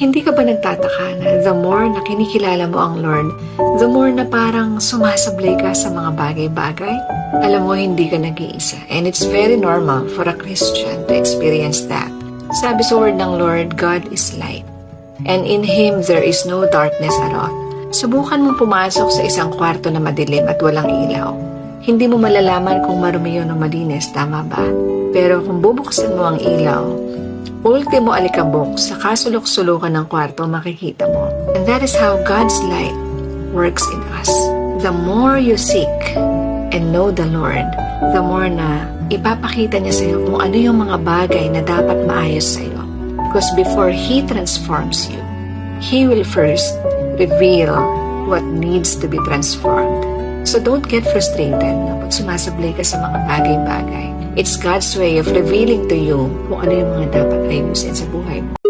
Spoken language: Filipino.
Hindi ka ba nagtataka na the more na kinikilala mo ang Lord, the more na parang sumasablay ka sa mga bagay-bagay? Alam mo, hindi ka nag-iisa. And it's very normal for a Christian to experience that. Sabi sa word ng Lord, God is light. And in Him, there is no darkness at all. Subukan mong pumasok sa isang kwarto na madilim at walang ilaw. Hindi mo malalaman kung marumi yun o malinis, tama ba? Pero kung bubuksan mo ang ilaw, ultimo alikabok sa kasulok-sulukan ng kwarto makikita mo. And that is how God's light works in us. The more you seek and know the Lord, the more na ipapakita niya sa iyo kung ano yung mga bagay na dapat maayos sa iyo. Because before He transforms you, He will first reveal what needs to be transformed. So don't get frustrated pag sumasablay ka sa mga bagay-bagay. It's God's way of revealing to you kung ano yung mga dapat ayusin sa buhay mo.